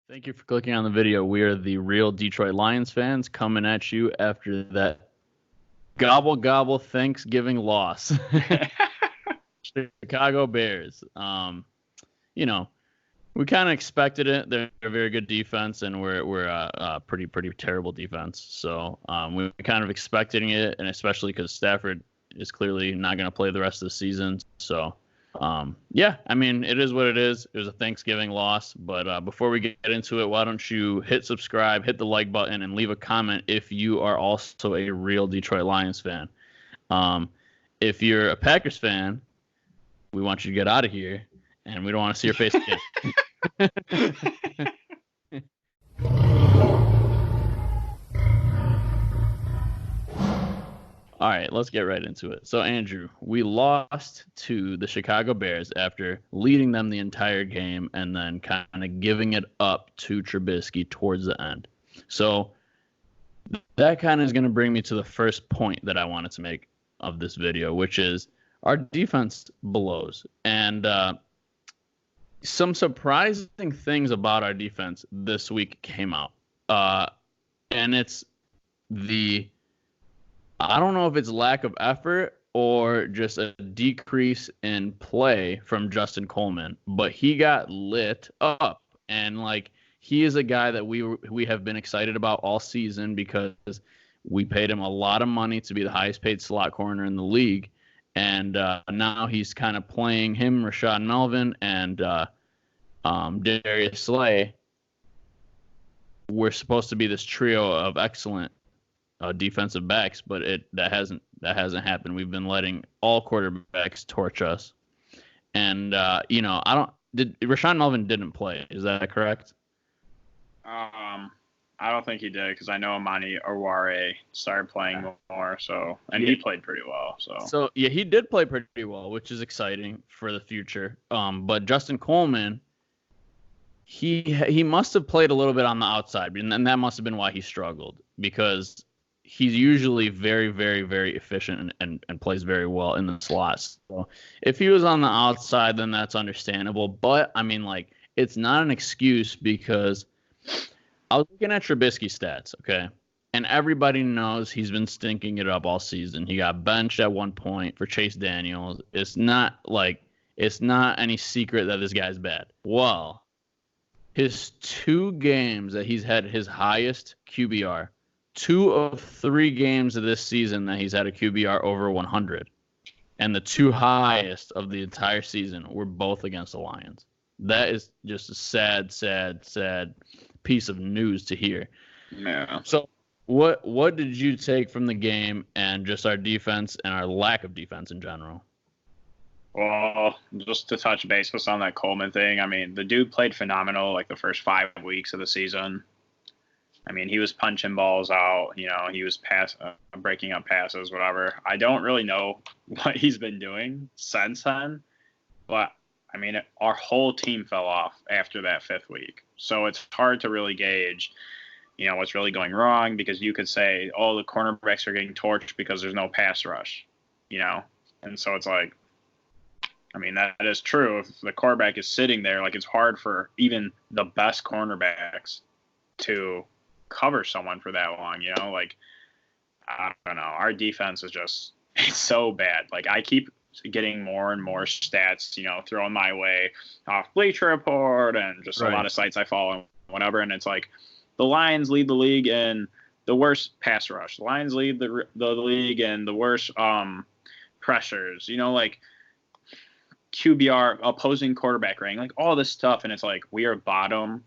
Thank you for clicking on the video. We are the real Detroit Lions fans coming at you after that gobble gobble Thanksgiving loss. Chicago Bears. You know, we kind of expected it. They're a very good defense, and we're a pretty terrible defense. So we kind of expecting it, and especially because Stafford is clearly not going to play the rest of the season. So yeah, I mean, it is what it is. It was a Thanksgiving loss. But before we get into it, why don't you hit subscribe, hit the like button, and leave a comment if you are also a real Detroit Lions fan. Um, if you're a Packers fan, we want you to get out of here, and we don't want to see your face again. All right, let's get right into it. So, Andrew, we lost to the Chicago Bears after leading them the entire game and then kind of giving it up to Trubisky towards the end. So, that kind of is going to bring me to the first point that I wanted to make of this video, which is our defense blows. And some surprising things about our defense this week came out. And it's the I don't know if it's lack of effort or just a decrease in play from Justin Coleman, but he got lit up, and like he is a guy that we have been excited about all season because we paid him a lot of money to be the highest paid slot corner in the league, and now he's kind of playing him, Rashad Melvin, and Darius Slay. We're supposed to be this trio of excellent defensive backs, but that hasn't happened. We've been letting all quarterbacks torch us, and Rashawn Melvin didn't play. Is that correct? I don't think he did because I know Amani Oruwariye started playing more, and he played pretty well. So yeah, he did play pretty well, which is exciting for the future. But Justin Coleman, he must have played a little bit on the outside, and that must have been why he struggled because he's usually very, very, very efficient and plays very well in the slots. So if he was on the outside, then that's understandable. But, I mean, like, it's not an excuse because I was looking at Trubisky's stats, okay? And everybody knows he's been stinking it up all season. He got benched at one point for Chase Daniels. It's not any secret that this guy's bad. Well, his 2 games that he's had his highest QBR, 2 of 3 games of this season that he's had a QBR over 100, and the 2 highest of the entire season were both against the Lions. That is just a sad piece of news to hear. Yeah. So what did you take from the game and just our defense and our lack of defense in general? Well, just to touch base on that Coleman thing, I mean, the dude played phenomenal like the first 5 weeks of the season. I mean, he was punching balls out, he was breaking up passes, whatever. I don't really know what he's been doing since then, but I mean, our whole team fell off after that 5th week. So it's hard to really gauge, what's really going wrong because you could say, oh, the cornerbacks are getting torched because there's no pass rush, and so it's like, I mean, that is true. If the quarterback is sitting there, like it's hard for even the best cornerbacks to cover someone for that long, like I don't know, our defense is just it's so bad. Like I keep getting more and more stats thrown my way off Bleacher Report and just a lot of sites I follow and whatever, and it's like the Lions lead the league in the worst pass rush, the Lions lead the league in the worst pressures, like QBR, opposing quarterback rating, like all this stuff, and it's like we are bottom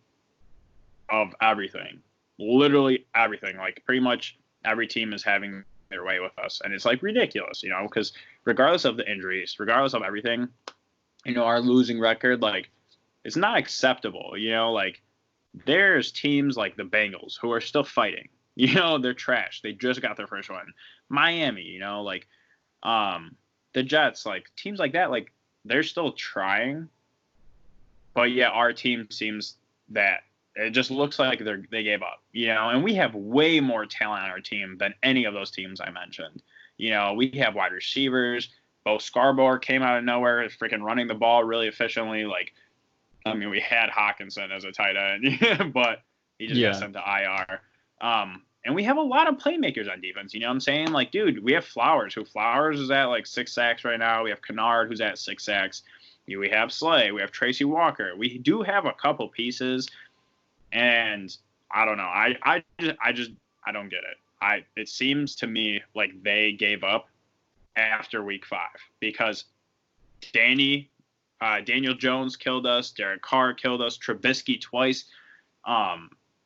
of everything. Literally everything. Like pretty much every team is having their way with us, and it's like ridiculous, because regardless of the injuries, regardless of everything, our losing record, like it's not acceptable. Like there's teams like the Bengals who are still fighting. They're trash. They just got their first one. Miami, like the Jets, like teams like that, like they're still trying, but yeah, our team seems that. It just looks like they gave up, and we have way more talent on our team than any of those teams I mentioned. We have wide receivers. Bo Scarborough came out of nowhere, freaking running the ball really efficiently. Like, I mean, we had Hawkinson as a tight end, but he just got sent to IR. And we have a lot of playmakers on defense. You know what I'm saying? Like, dude, we have Flowers, Flowers is at like 6 sacks right now. We have Kennard, who's at 6 sacks. We have Slay. We have Tracy Walker. We do have a couple pieces, and I don't know. I don't get it. It seems to me like they gave up after week 5 because Daniel Jones killed us. Derek Carr killed us. Trubisky twice.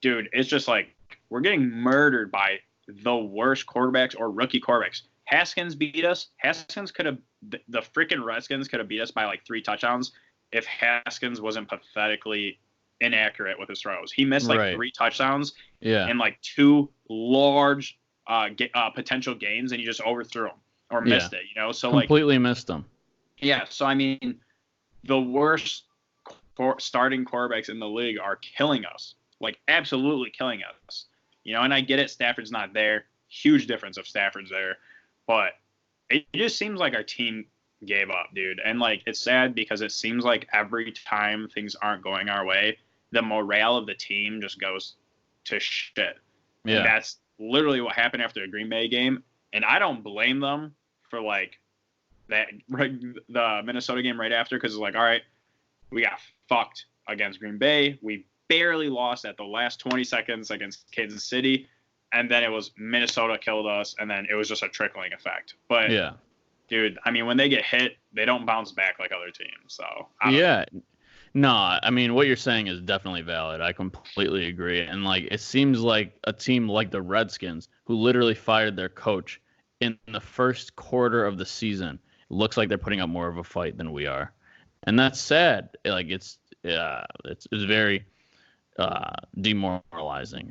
Dude, it's just like we're getting murdered by the worst quarterbacks or rookie quarterbacks. Haskins beat us. The freaking Redskins could have beat us by like 3 touchdowns if Haskins wasn't pathetically inaccurate with his throws. He missed like 3 touchdowns and like 2 large potential gains, and he just overthrew them or missed it. You know, so completely missed them. Yeah, so I mean, the worst starting quarterbacks in the league are killing us, like absolutely killing us. You know, and I get it. Stafford's not there. Huge difference if Stafford's there. But it just seems like our team gave up, dude. And, like, it's sad because it seems like every time things aren't going our way, the morale of the team just goes to shit. Yeah. And that's literally what happened after the Green Bay game. And I don't blame them for, like, the Minnesota game right after because it's like, all right, we got fucked against Green Bay. We barely lost at the last 20 seconds against Kansas City. And then it was Minnesota killed us, and then it was just a trickling effect. But, dude, I mean, when they get hit, they don't bounce back like other teams. So, No, I mean, what you're saying is definitely valid. I completely agree. And, like, it seems like a team like the Redskins, who literally fired their coach in the first quarter of the season, looks like they're putting up more of a fight than we are. And that's sad. Like, it's very demoralizing.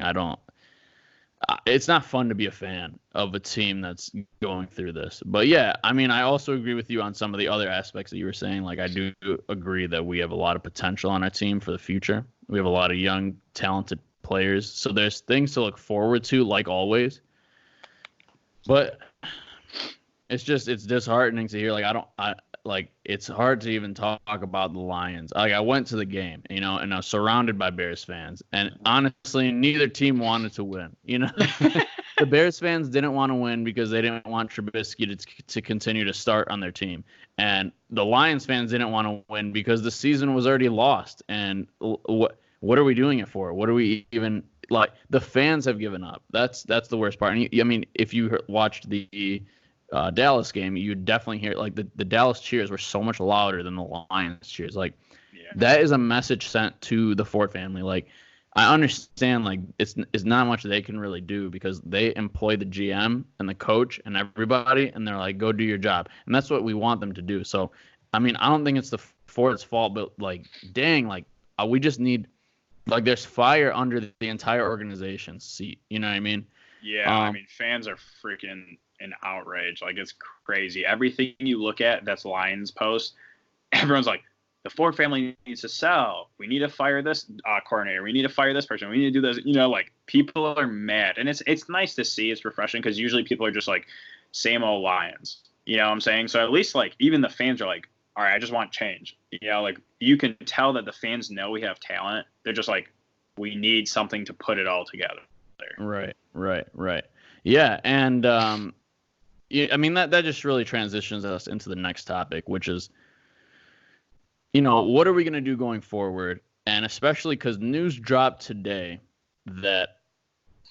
It's not fun to be a fan of a team that's going through this. But yeah, I mean, I also agree with you on some of the other aspects that you were saying. Like, I do agree that we have a lot of potential on our team for the future. We have a lot of young, talented players. So there's things to look forward to, like always. But it's disheartening to hear. Like, it's hard to even talk about the Lions. Like, I went to the game, you know, and I was surrounded by Bears fans. And honestly, neither team wanted to win. You know, the Bears fans didn't want to win because they didn't want Trubisky to continue to start on their team. And the Lions fans didn't want to win because the season was already lost. And what are we doing it for? What are we even like? The fans have given up. That's the worst part. And I mean, if you watched the Dallas game, you definitely hear like the Dallas cheers were so much louder than the Lions cheers. Like, that is a message sent to the Ford family. Like, I understand, like, it's not much they can really do because they employ the GM and the coach and everybody, and they're like, go do your job. And that's what we want them to do. So, I mean, I don't think it's the Ford's fault, but, like, dang, like, we just need, like, there's fire under the entire organization's seat. You know what I mean? Yeah, I mean, fans are freaking in outrage. Like, it's crazy. Everything you look at that's Lions post, everyone's like, the Ford family needs to sell. We need to fire this coordinator. We need to fire this person. We need to do this. You know, like, people are mad. And it's nice to see. It's refreshing because usually people are just like, same old Lions. You know what I'm saying? So at least, like, even the fans are like, all right, I just want change. You know, like, you can tell that the fans know we have talent. They're just like, we need something to put it all together. Right. Yeah, and I mean, that just really transitions us into the next topic, which is, you know, what are we going to do going forward? And especially because news dropped today that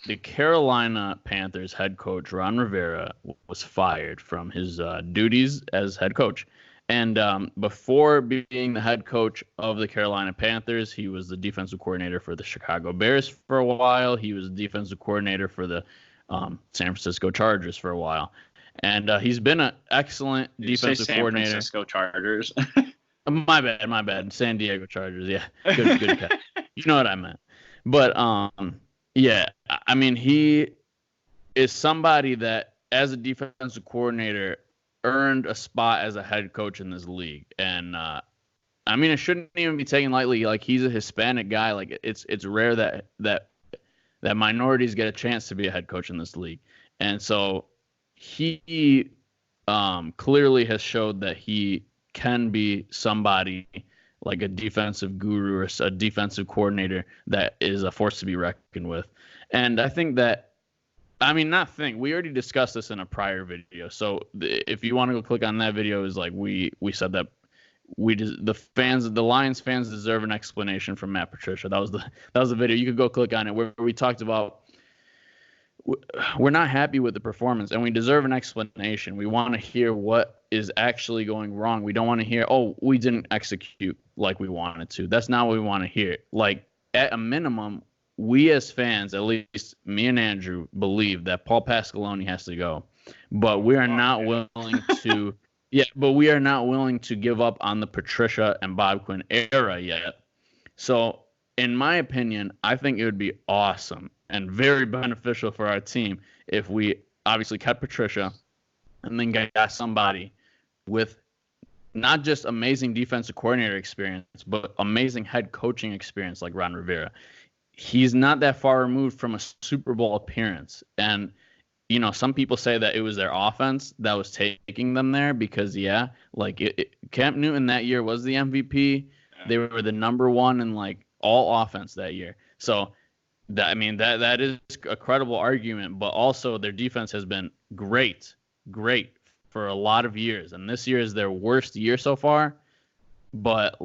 the Carolina Panthers head coach, Ron Rivera, was fired from his duties as head coach. And before being the head coach of the Carolina Panthers, he was the defensive coordinator for the Chicago Bears for a while. He was the defensive coordinator for the San Francisco Chargers for a while. And he's been an excellent defensive coordinator. San Francisco Chargers. My bad. San Diego Chargers. Yeah, good catch. You know what I meant. But yeah, I mean, he is somebody that, as a defensive coordinator, earned a spot as a head coach in this league. And I mean, it shouldn't even be taken lightly. Like, he's a Hispanic guy. Like, it's rare that minorities get a chance to be a head coach in this league. And so he clearly has showed that he can be somebody like a defensive guru or a defensive coordinator that is a force to be reckoned with. And I think that, I mean, we already discussed this in a prior video. So if you want to go click on that video, is like we said that the Lions fans deserve an explanation from Matt Patricia. That was the video. You could go click on it where we talked about we're not happy with the performance and we deserve an explanation. We want to hear what is actually going wrong. We don't want to hear, oh, we didn't execute like we wanted to. That's not what we want to hear. Like, at a minimum, we as fans, at least me and Andrew, believe that Paul Pasqualoni has to go. But we are not willing to but we are not willing to give up on the Patricia and Bob Quinn era yet. So, in my opinion, I think it would be awesome and very beneficial for our team if we obviously kept Patricia and then got somebody with not just amazing defensive coordinator experience, but amazing head coaching experience like Ron Rivera. He's not that far removed from a Super Bowl appearance. And, you know, some people say that it was their offense that was taking them there because, Cam Newton that year was the MVP. They were the number one in, like, all offense that year. So, that is a credible argument, but also their defense has been great for a lot of years, and this year is their worst year so far. But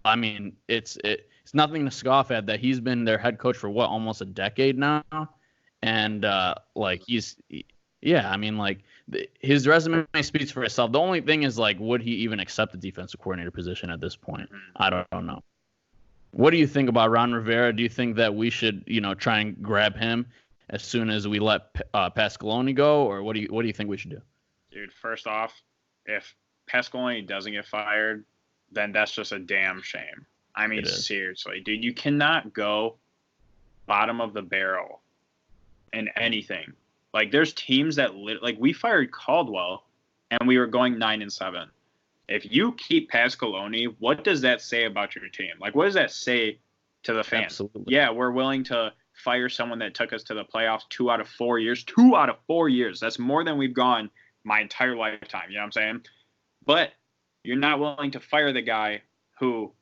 I mean, it's nothing to scoff at that he's been their head coach for almost a decade now, and his resume speaks for itself. The only thing is, like, would he even accept the defensive coordinator position at this point? I don't know. What do you think about Ron Rivera? Do you think that we should, try and grab him as soon as we let Pasqualoni go, or what do you think we should do? Dude, first off, if Pasqualoni doesn't get fired, then that's just a damn shame. I mean, seriously, dude, you cannot go bottom of the barrel in anything. Like, there's teams that we fired Caldwell, and we were going 9-7. If you keep Pasqualoni, what does that say about your team? Like, what does that say to the fans? Absolutely. Yeah, we're willing to fire someone that took us to the playoffs 2 out of 4 years. 2 out of 4 years. That's more than we've gone my entire lifetime. You know what I'm saying? But you're not willing to fire the guy who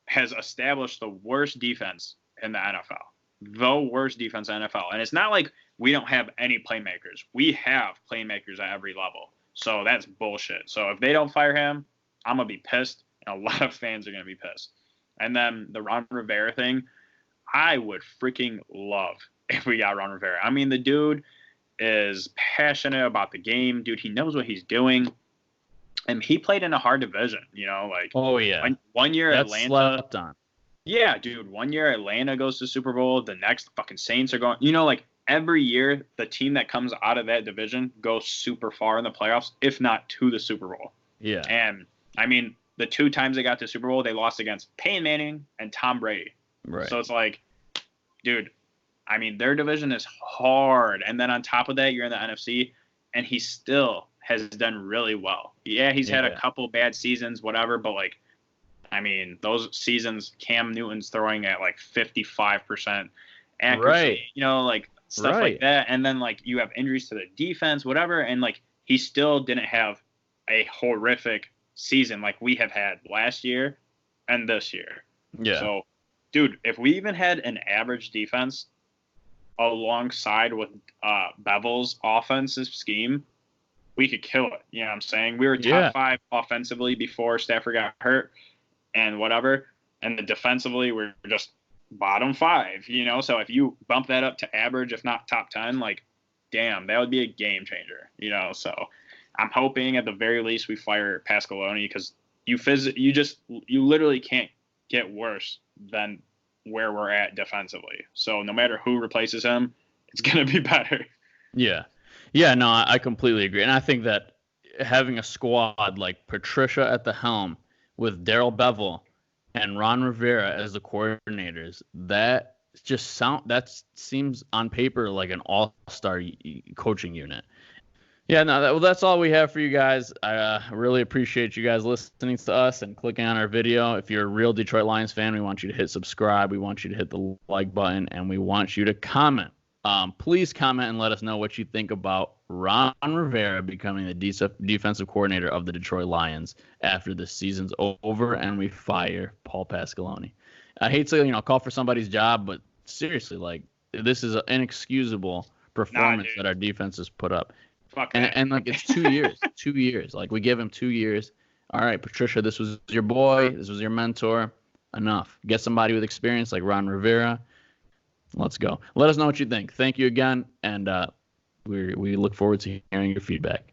has established the worst defense in the NFL. The worst defense in the NFL. And it's not like we don't have any playmakers. We have playmakers at every level. So that's bullshit. So if they don't fire him, I'm going to be pissed, and a lot of fans are going to be pissed. And then the Ron Rivera thing, I would freaking love if we got Ron Rivera. I mean, the dude is passionate about the game. Dude, he knows what he's doing. And he played in a hard division, Oh, yeah. One year That's Atlanta. Slept on. Yeah, dude. 1 year Atlanta goes to Super Bowl. The next fucking Saints are going. Every year the team that comes out of that division goes super far in the playoffs, if not to the Super Bowl. Yeah. And, I mean, the 2 times they got to Super Bowl, they lost against Peyton Manning and Tom Brady. Right. So it's like, dude, I mean, their division is hard. And then on top of that, you're in the NFC, and he still has done really well. Yeah, he's had a couple bad seasons, whatever, but, I mean, those seasons, Cam Newton's throwing at, 55% accuracy, right. Stuff like that. And then, you have injuries to the defense, whatever, and, he still didn't have a horrific season like we have had last year and this year. Yeah. So, dude, if we even had an average defense alongside with Bevel's offensive scheme, we could kill it. You know what I'm saying? We were top 5 offensively before Stafford got hurt and whatever. And then defensively, we're just bottom 5, So if you bump that up to average, if not top 10, damn, that would be a game changer, So I'm hoping at the very least we fire Pasqualoni because you literally can't get worse than where we're at defensively. So no matter who replaces him, it's going to be better. Yeah. Yeah, no, I completely agree. And I think that having a squad like Patricia at the helm with Darrell Bevell and Ron Rivera as the coordinators, that seems on paper like an all-star coaching unit. Yeah, no, that's all we have for you guys. I really appreciate you guys listening to us and clicking on our video. If you're a real Detroit Lions fan, we want you to hit subscribe. We want you to hit the like button, and we want you to comment. Please comment and let us know what you think about Ron Rivera becoming the defensive coordinator of the Detroit Lions after the season's over and we fire Paul Pasqualoni. I hate to call for somebody's job, but seriously, like this is an inexcusable performance that our defense has put up. Fuck and like it's 2 years, 2 years. Like we give him 2 years. All right, Patricia, this was your boy, this was your mentor. Enough. Get somebody with experience like Ron Rivera. Let's go. Let us know what you think. Thank you again, and we look forward to hearing your feedback.